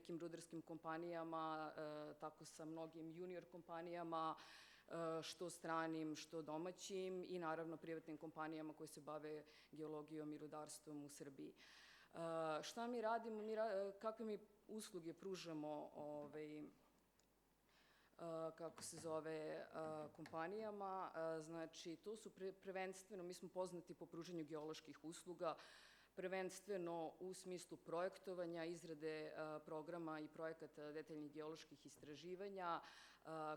velikim rudarskim kompanijama, tako sa mnogim junior kompanijama, što stranim, što domaćim i naravno privatnim kompanijama koje se bave geologijom i rudarstvom u Srbiji. Šta mi radimo, kakve mi usluge pružamo kompanijama? Znači, to su prvenstveno, mi smo poznati po pružanju geoloških usluga, prvenstveno u smislu projektovanja, izrade programa i projekata detaljnih geoloških istraživanja,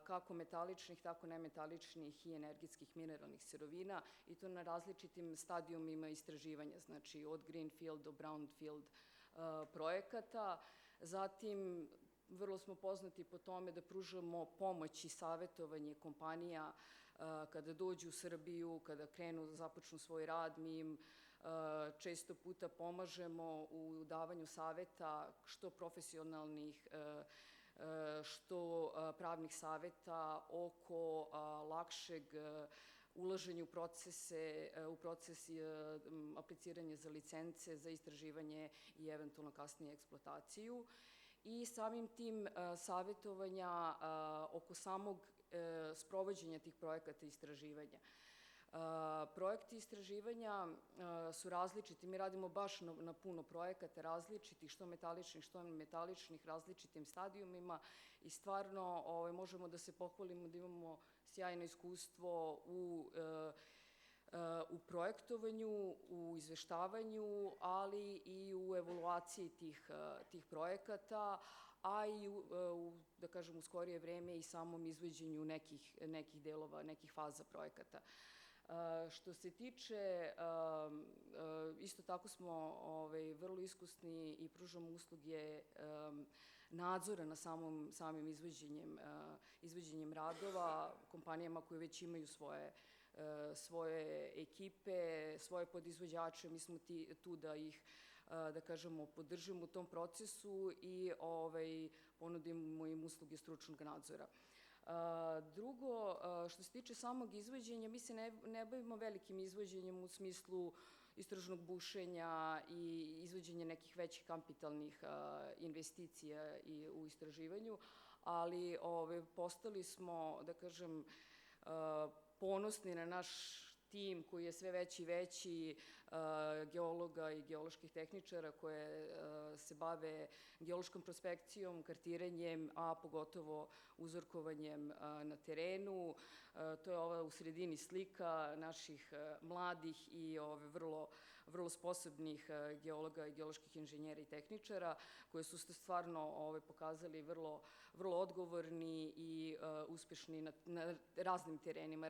kako metaličnih, tako nemetaličnih i energetskih mineralnih sirovina i to na različitim stadijumima istraživanja, znači od greenfield do brownfield projekata. Zatim, vrlo smo poznati po tome da pružamo pomoć i savjetovanje kompanija kada dođu u Srbiju, kada krenu da započnu svoj rad. Mi im često puta pomažemo u davanju saveta, što profesionalnih, što pravnih saveta oko lakšeg ulaženja u proces apliciranja za licence, za istraživanje i eventualno kasnije eksploataciju. I samim tim savjetovanja oko samog sprovođenja tih projekata istraživanja. Projekti istraživanja su različiti, mi radimo baš na puno projekata različitih, što metaličnih, što nemetaličnih, različitim stadijumima i stvarno možemo da se pohvalimo da imamo sjajno iskustvo u projektovanju, u izveštavanju, ali i u evaluaciji tih projekata, a i da kažem, u skorije vreme i samom izvođenju nekih delova, nekih faza projekata. Što se tiče, isto tako smo vrlo iskusni i pružamo usluge nadzora na samim izvođenjem radova, kompanijama koje već imaju svoje ekipe, svoje podizvođače. Mi smo tu da ih, da kažemo, podržimo u tom procesu i ponudimo im usluge stručnog nadzora. Drugo, što se tiče samog izvođenja, mi se ne bavimo velikim izvođenjem u smislu istražnog bušenja i izvođenja nekih većih kapitalnih investicija u istraživanju, ali postali smo, da kažem, ponosni na naš tim koji je sve veći i veći, geologa i geoloških tehničara koje se bave geološkom prospekcijom, kartiranjem, a pogotovo uzorkovanjem na terenu. To je ova u sredini slika naših mladih i vrlo sposobnih geologa i geoloških inženjera i tehničara koji su se stvarno pokazali vrlo odgovorni i uspešni na raznim terenima,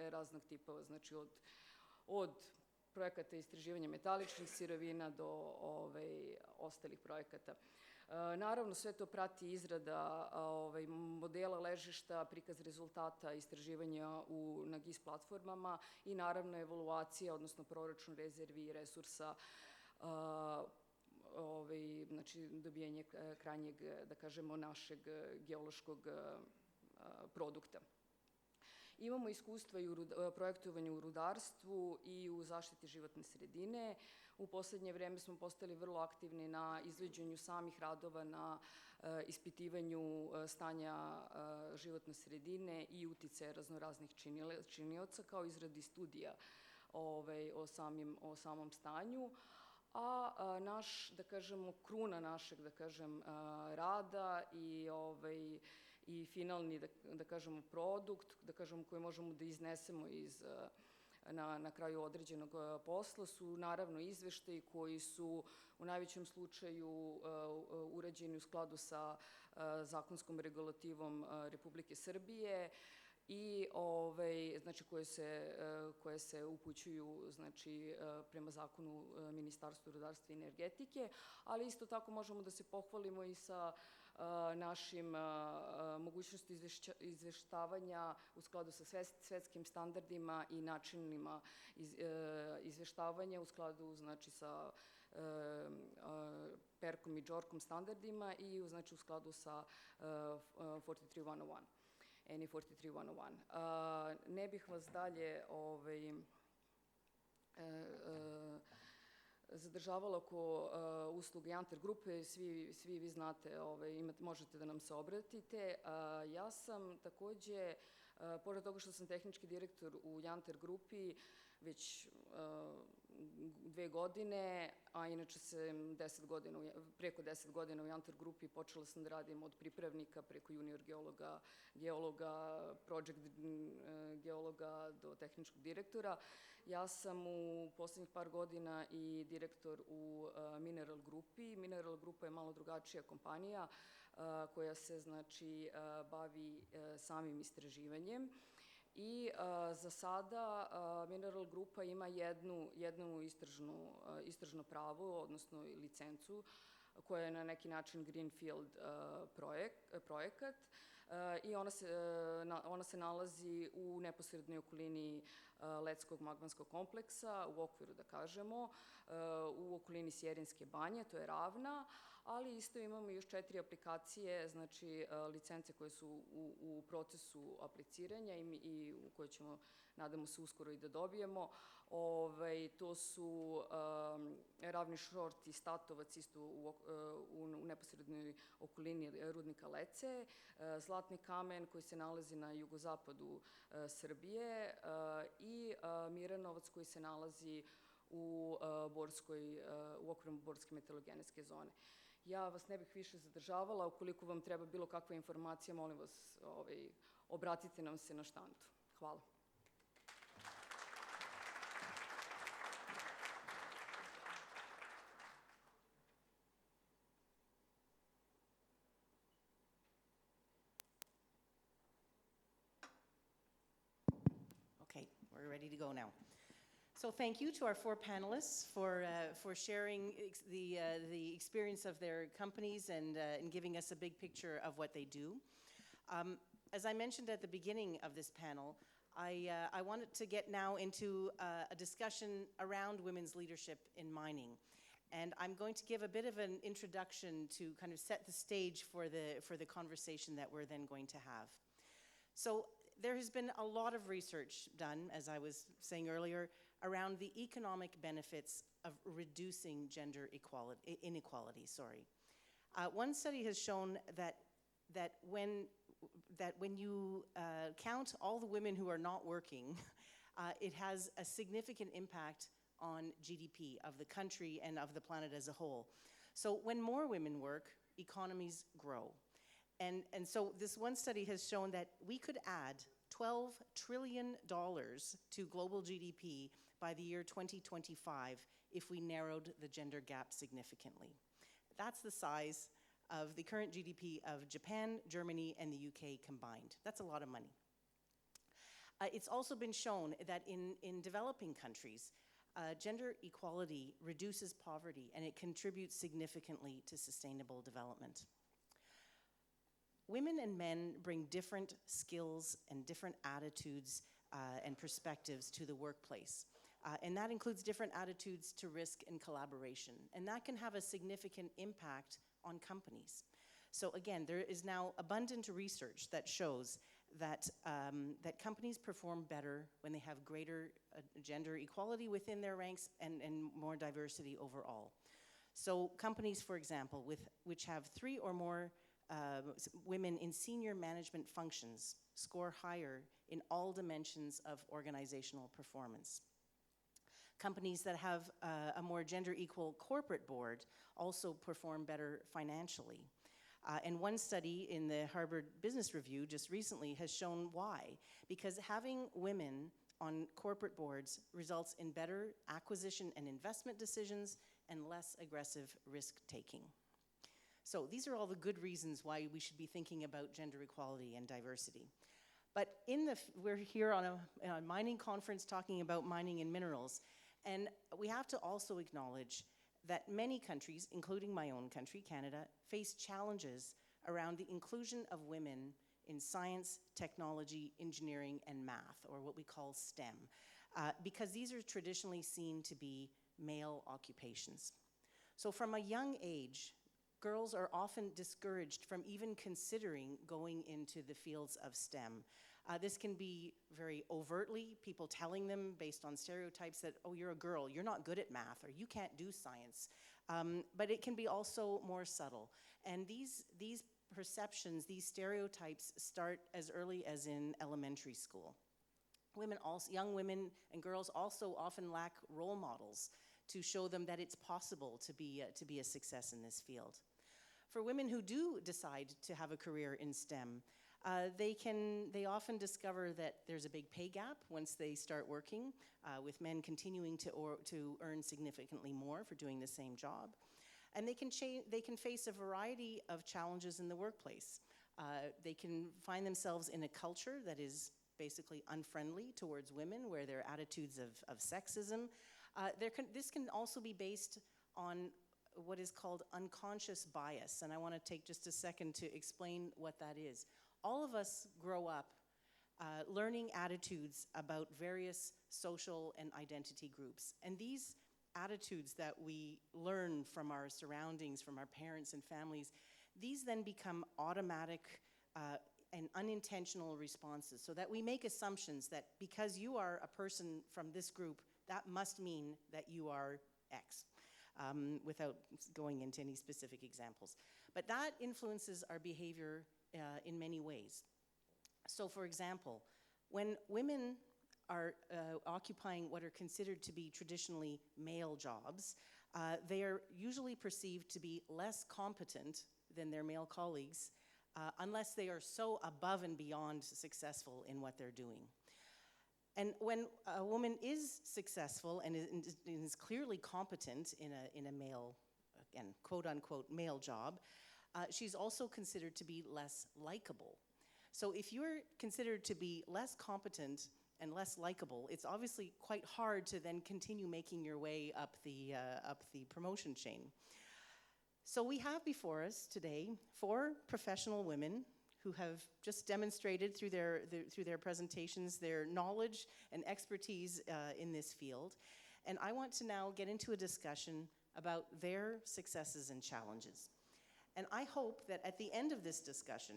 raznog tipa, znači od projekata istraživanja metaličnih sirovina do ostalih projekata. Naravno, sve to prati izrada modela ležišta, prikaz rezultata istraživanja na GIS platformama i naravno evaluacija, odnosno proračun rezervi i resursa, znači dobijanje krajnjeg, da kažemo, našeg geološkog produkta. Imamo iskustva i u projektovanju u rudarstvu i u zaštiti životne sredine. U poslednje vreme smo postali vrlo aktivni na izvođenju samih radova, na ispitivanju stanja životne sredine i uticaja raznoraznih činioca, kao izradi studija o samom stanju. A naš, da kažemo, kruna našeg, da kažem, rada i finalni, da kažemo, produkt, da kažemo, koji možemo da iznesemo na kraju određenog posla su naravno izveštaji koji su u najvećem slučaju urađeni u skladu sa zakonskom regulativom Republike Srbije i znači koje se upućuju znači prema zakonu Ministarstvu rudarstva i energetike, ali isto tako možemo da se pohvalimo i sa našim mogućnosti izveštavanja u skladu sa svetskim standardima i načinima izveštavanja u skladu znači sa PERkom i JORKom standardima i znači u skladu sa 43101. NI 43-101. Ne bih vas dalje zadržavala oko usluge Janter grupe, svi vi znate, možete da nam se obratite. Ja sam takođe, pored toga što sam tehnički direktor u Janter grupi, već 2 godine, a inače sam preko 10 godina u Janter grupi. Počela sam da radim od pripravnika preko junior geologa, project geologa do tehničkog direktora. Ja sam u poslednjih par godina i direktor u Mineral grupi. Mineral grupa je malo drugačija kompanija koja se, znači, bavi samim istraživanjem. I za sada Mineral grupa ima jednu istražno pravo, odnosno licencu, koja je na neki način greenfield projekat i ona se nalazi u neposrednoj okolini Lecskog magmanskog kompleksa, u okviru, da kažemo, u okolini Sjerinske banje, to je ravna, ali isto imamo još 4 aplikacije, znači licence koje su u procesu apliciranja i koje ćemo, nadamo se, uskoro i da dobijemo. To su Ravni šort i Statovac, isto u neposrednoj okolini rudnika Lece, Zlatni kamen koji se nalazi na jugozapadu Srbije i Miranovac koji se nalazi u okviru Borske metalogenetske zone. Ja vas ne bih više zadržavala. Ukoliko vam treba bilo kakva informacija, molim vas, obratite nam se na štandu. Hvala. Okay, we're ready to go now. So thank you to our 4 panelists for sharing the experience of their companies and giving us a big picture of what they do. As I mentioned at the beginning of this panel, I wanted to get now into a discussion around women's leadership in mining. And I'm going to give a bit of an introduction to kind of set the stage for the conversation that we're then going to have. So there has been a lot of research done, as I was saying earlier, around the economic benefits of reducing gender inequality. One study has shown that when you count all the women who are not working, it has a significant impact on GDP of the country and of the planet as a whole. So when more women work, economies grow. And so this one study has shown that we could add $12 trillion to global GDP by the year 2025 if we narrowed the gender gap significantly. That's the size of the current GDP of Japan, Germany, and the UK combined. That's a lot of money. It's also been shown that in developing countries, gender equality reduces poverty and it contributes significantly to sustainable development. Women and men bring different skills and different attitudes and perspectives to the workplace. And that includes different attitudes to risk and collaboration. And that can have a significant impact on companies. So again, there is now abundant research that shows that companies perform better when they have greater gender equality within their ranks and more diversity overall. So companies, for example, which have 3 or more women in senior management functions score higher in all dimensions of organizational performance. Companies that have a more gender equal corporate board also perform better financially. And one study in the Harvard Business Review just recently has shown why. Because having women on corporate boards results in better acquisition and investment decisions and less aggressive risk taking. So these are all the good reasons why we should be thinking about gender equality and diversity. But we're here on a mining conference talking about mining and minerals, and we have to also acknowledge that many countries, including my own country, Canada, face challenges around the inclusion of women in science, technology, engineering, and math, or what we call STEM, because these are traditionally seen to be male occupations. So from a young age, girls are often discouraged from even considering going into the fields of STEM This can be very overtly, people telling them based on stereotypes that, oh, you're a girl, you're not good at math, or you can't do science. But it can be also more subtle. And these perceptions, these stereotypes start as early as in elementary school. Young women and girls also often lack role models to show them that it's possible to be a success in this field. For women who do decide to have a career in STEM, they often discover that there's a big pay gap once they start working, with men continuing to earn significantly more for doing the same job. And they can face a variety of challenges in the workplace. They can find themselves in a culture that is basically unfriendly towards women, where there are attitudes of sexism. This can also be based on what is called unconscious bias, and I want to take just a second to explain what that is. All of us grow up learning attitudes about various social and identity groups, and these attitudes that we learn from our surroundings, from our parents and families, these then become automatic and unintentional responses, so that we make assumptions that because you are a person from this group, that must mean that you are X, without going into any specific examples. But that influences our behavior in many ways. So for example, when women are occupying what are considered to be traditionally male jobs, they are usually perceived to be less competent than their male colleagues, unless they are so above and beyond successful in what they're doing. And when a woman is successful and is clearly competent in a male, again, quote-unquote male job, she's also considered to be less likable. So if you're considered to be less competent and less likable, it's obviously quite hard to then continue making your way up the promotion chain. So we have before us today 4 professional women who have just demonstrated through their presentations their knowledge and expertise in this field. And I want to now get into a discussion about their successes and challenges. And I hope that at the end of this discussion,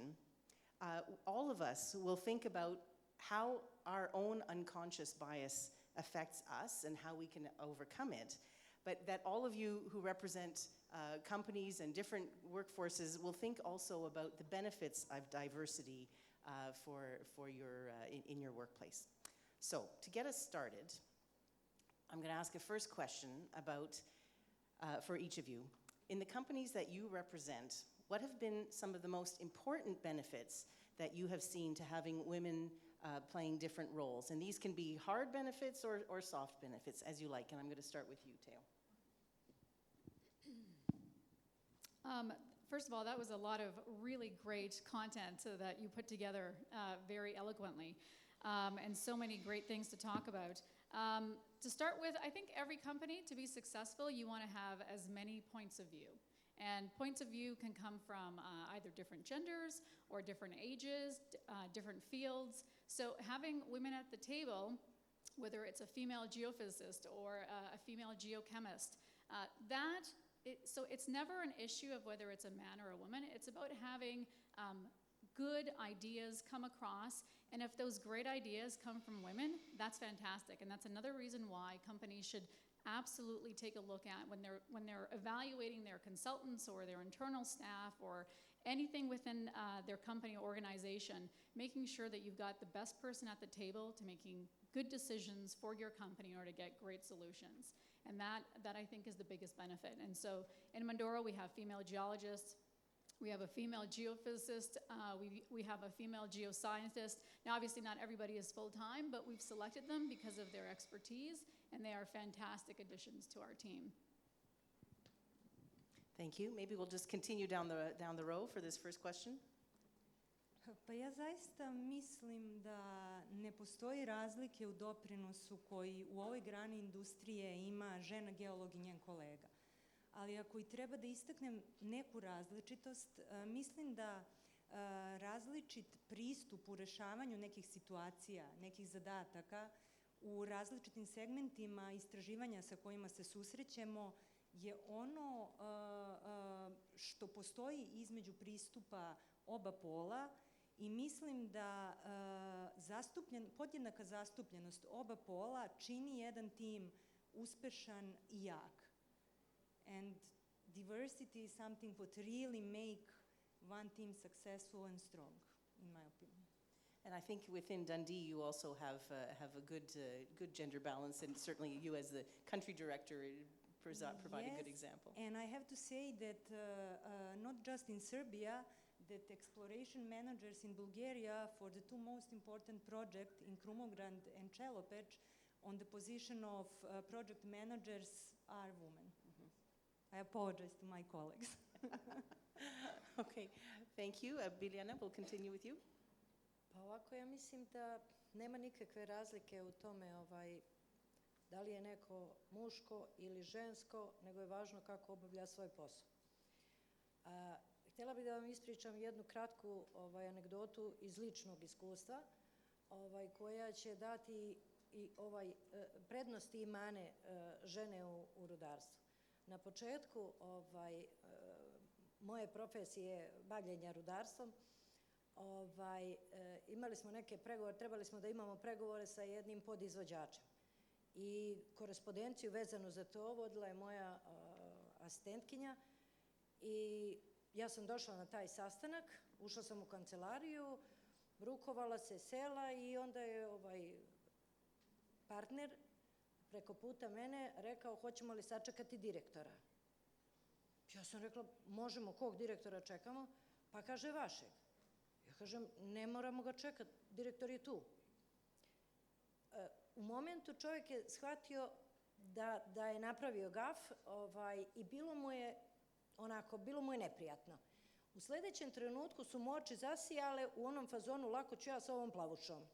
all of us will think about how our own unconscious bias affects us and how we can overcome it, but that all of you who represent companies and different workforces will think also about the benefits of diversity in your workplace. So to get us started, I'm going to ask a first question about, for each of you. In the companies that you represent, what have been some of the most important benefits that you have seen to having women playing different roles? And these can be hard benefits or soft benefits, as you like. And I'm going to start with you, Teo. First of all, that was a lot of really great content that you put together very eloquently, and so many great things to talk about. To start with, I think every company, to be successful, you want to have as many points of view. And points of view can come from either different genders or different ages, different fields. So having women at the table, whether it's a female geophysicist or a female geochemist, so it's never an issue of whether it's a man or a woman. It's about having good ideas come across, and if those great ideas come from women, that's fantastic. And that's another reason why companies should absolutely take a look at when they're evaluating their consultants or their internal staff or anything within their company or organization, making sure that you've got the best person at the table to making good decisions for your company in order to get great solutions. And that I think is the biggest benefit. And so in Mandorro, we have female geologists, we have a female geophysicist, we have a female geoscientist. Now, obviously not everybody is full-time, but we've selected them because of their expertise, and they are fantastic additions to our team. Thank you. Maybe we'll just continue down the row for this first question. Pa ja zaista mislim da ne postoji razlike u doprinosu koji u ovoj grani industrije ima žena geolog i njen kolega. Ali ako i treba da istaknem neku različitost, mislim da različit pristup u rešavanju nekih situacija, nekih zadataka u različitim segmentima istraživanja sa kojima se susrećemo je ono što postoji između pristupa oba pola I mislim da podjednaka zastupljenost oba pola čini jedan tim uspešan i jak. And diversity is something what really make one team successful and strong, in my opinion. And I think within Dundee, you also have a good gender balance, and certainly you as the country director provide a good example. And I have to say that not just in Serbia, that exploration managers in Bulgaria for the two most important projects in Krumograd and Čelopec on the position of project managers are women. I apologize to my colleagues. Okay, thank you. Biljana, we'll continue with you. Pa ovako, ja mislim da nema nikakve razlike u tome da li je neko muško ili žensko, nego je važno kako obavlja svoj posao. Htjela bih da vam ispričam jednu kratku anegdotu iz ličnog iskustva, koja će dati i prednosti i mane žene u rudarstvu. Na početku moje profesije bavljenja rudarstvom, imali smo neke pregovore, trebali smo da imamo pregovore sa jednim podizvođačem. I korespondenciju vezanu za to vodila je moja asistentkinja i ja sam došla na taj sastanak, ušla sam u kancelariju, rukovala se, sela i onda je partner preko puta mene rekao hoćemo li sačekati direktora. Ja sam rekla možemo, kog direktora čekamo? Pa kaže vašeg. Ja kažem ne moramo ga čekati, direktor je tu. U momentu čovjek je shvatio da je napravio gaf i bilo mu je neprijatno. U sledećem trenutku su mu oči zasijale u onom fazonu lako ću ja sa ovom plavušom.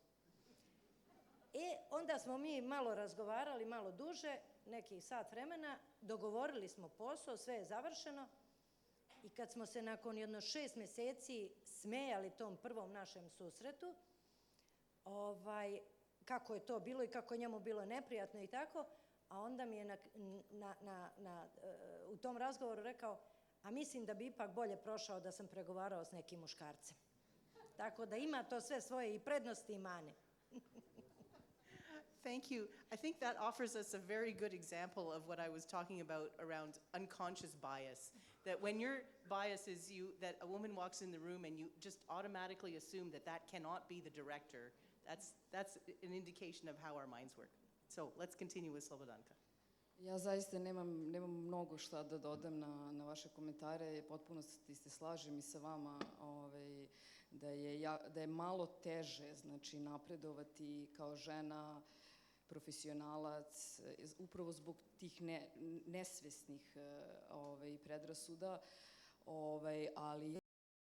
Onda smo mi malo razgovarali, malo duže, nekih sat vremena, dogovorili smo posao, sve je završeno i kad smo se nakon jedno 6 meseci smejali tom prvom našem susretu, kako je to bilo i kako je njemu bilo neprijatno i tako, a onda mi je u tom razgovoru rekao, a mislim da bi ipak bolje prošao da sam pregovarao s nekim muškarcem. Tako da ima to sve svoje i prednosti i mane. Thank you. I think that offers us a very good example of what I was talking about around unconscious bias. That when your bias is that a woman walks in the room and you just automatically assume that cannot be the director, that's an indication of how our minds work. So let's continue with Slobodanka. Ja zaista nemam mnogo šta da dodam na vaše komentare, potpuno se slažem i sa vama da je malo teže napredovati kao žena, profesionalac, upravo zbog tih nesvesnih predrasuda, ali